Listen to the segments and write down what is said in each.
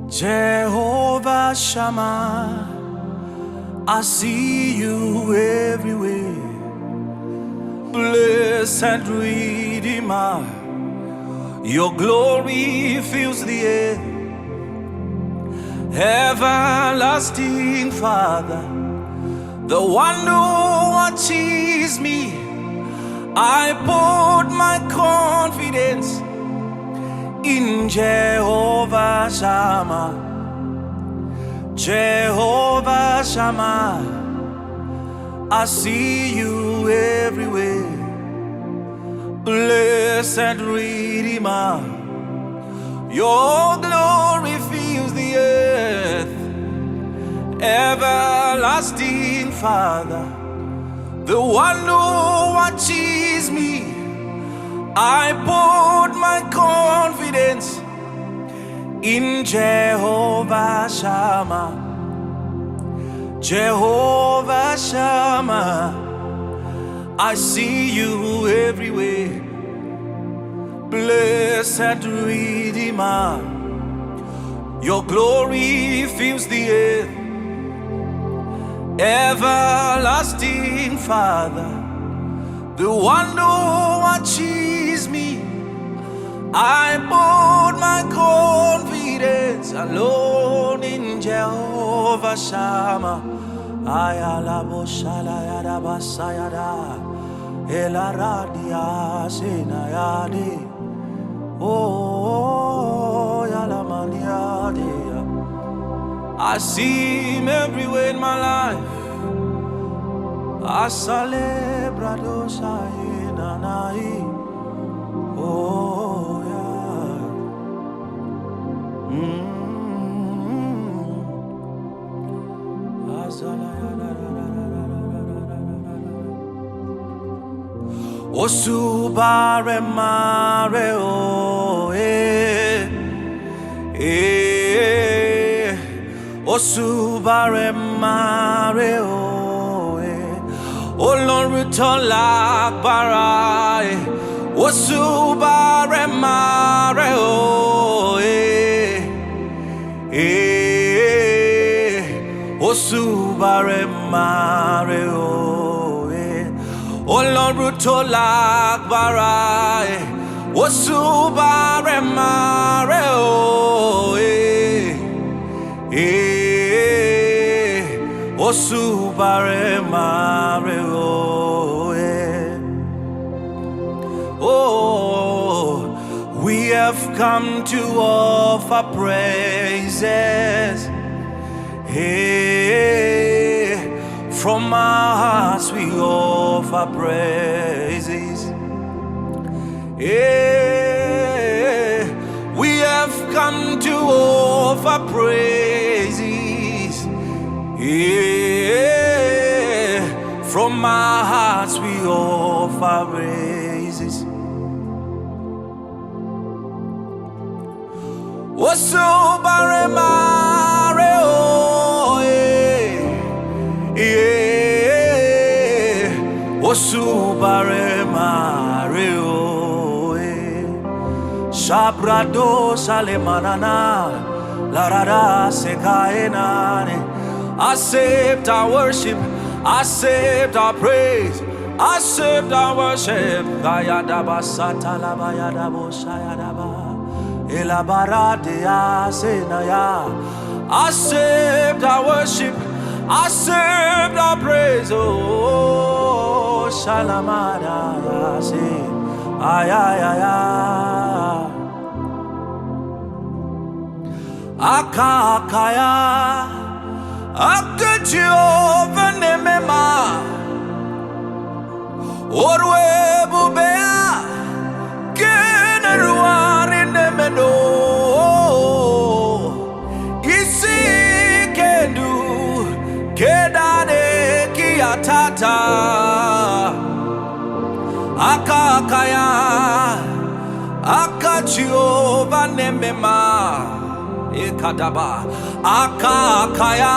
Jehovah Shammah, I see you everywhere. Blessed Redeemer, your glory fills the air. Everlasting Father, the one who watches me, I put my confidence in Jehovah Shammah. Jehovah Shammah, I see you everywhere. Blessed Redeemer, your glory fills the earth. Everlasting Father, the one who watches me, I put my confidence in Jehovah Shammah. Jehovah Shammah, I see you everywhere. Blessed Redeemer, your glory fills the earth. Everlasting Father, the one who watches me, I put my confidence alone in Jehovah Shammah. Ayalabo shalayada basayada elaradia sinayade. Oh yalamaniade. I see him everywhere in my life. I celebrate Sayenanai. Oh yeah. Osubare mare oh Osubare mare oh Ọlọ́run tó lágbára Osubare mare oh Osubare mare oh Ọlọ́run tó lágbára Osubare mare oh Osubare mare oh, we have come to offer praises. Hey, from our hearts we offer praises. Hey, we have come to offer praises. Yeah, from our hearts we offer praises. Osubare mare oh Osubare mare oh Shabrado salemanana larada sekaenane. Accept our worship, accept our praise, accept our worship. Gayadaba satalaba yadabo shayadaba elabarade asenaya. Accept our worship, accept our praise. Oh shalamada yase ayayaya akakaya. Akajova nemema Orwe bubea Keneruari nemeno Isi kendu Kedade kiatata Akakaya Akajova nemema Ekadaba akakaya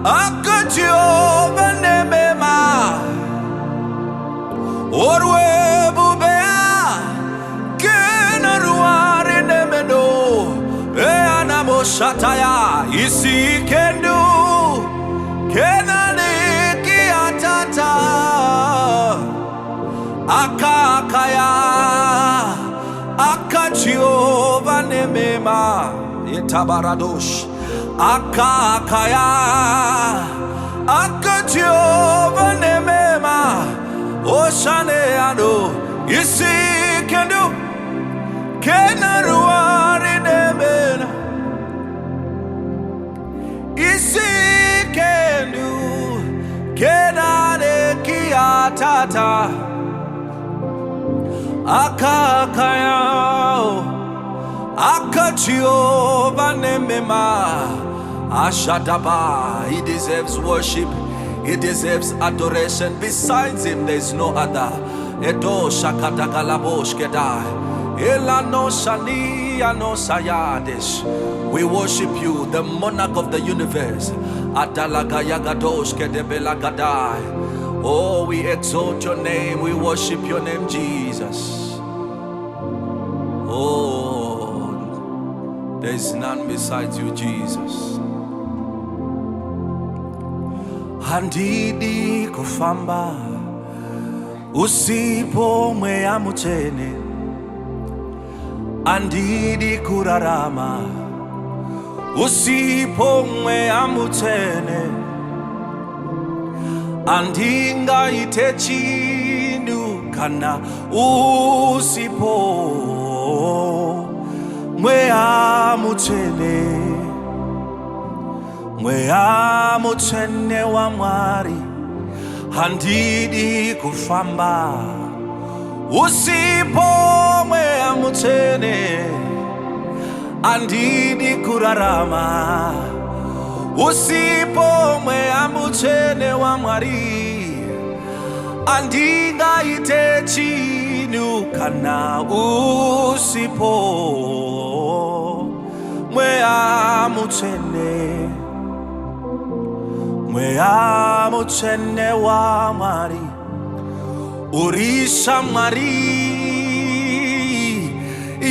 akajova nemema orwe bubea kenaruare nemeno Shataya isikendu kenani kiatata akakaya akachio nemema itabaradosh akakaya akachio nemema oshaneano isikendu kenaruari nemena isikendu kenane kiatata akakaya akachio vanemema ashadaba. He deserves worship, he deserves adoration. Besides him there is no other. Edo shakatagalabosh kedai elano shani ano sayades. We worship you, the monarch of the universe. Adalagayagadosh kedebelagadai. Oh, we exalt your name, we worship your name, Jesus. Oh, there is none besides you, Jesus. Handidi kufamba usipo mweamutene, andidi kurarama usipo mweamutene, andinga itechinu kana usipo mweamutene wa mwari. Handidi kufamba usipo mweamutene, andidi kurarama usipo mweamutene wa mwari. Andinga itechinu kana usipo mweamutene wa mwari. Urisha mwari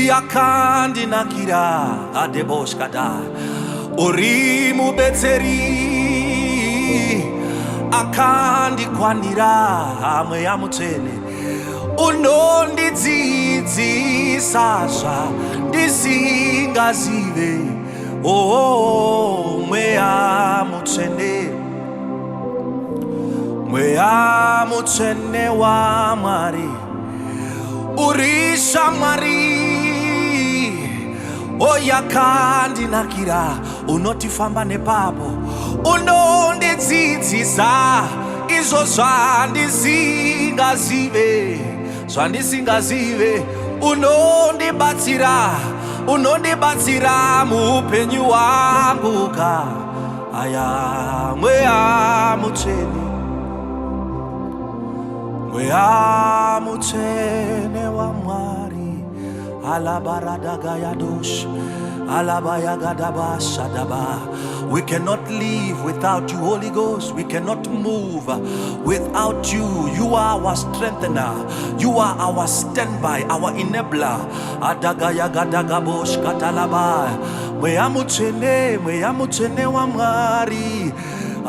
yakandi nakira adeboshkada. Urimu beteri akandi kwanira mweamutene. Unondi dzidzi sasha ndisingazive. Oh, mweamutene wa mwari. Urisha mwari oyakandi nakira unotifamba nepapo. Unondidzidzisa izvo zvandisingazive. Unondibatsira muupenyu wangu ka aya. Mweamutene wa mwari. Alabaradagayadosh alabayagadabashadaba. We cannot live without you, Holy Ghost. We cannot move without you. You are our strengthener. You are our standby, our enabler. Adagayagadagabosh katalaba. Mweamutene wa mwari.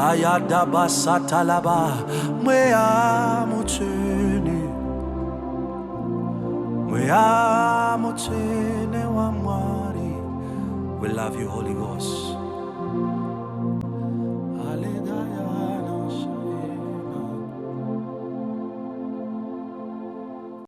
Ayadabasatalaba. Mweamutene wa mwari. We love you, Holy Ghost.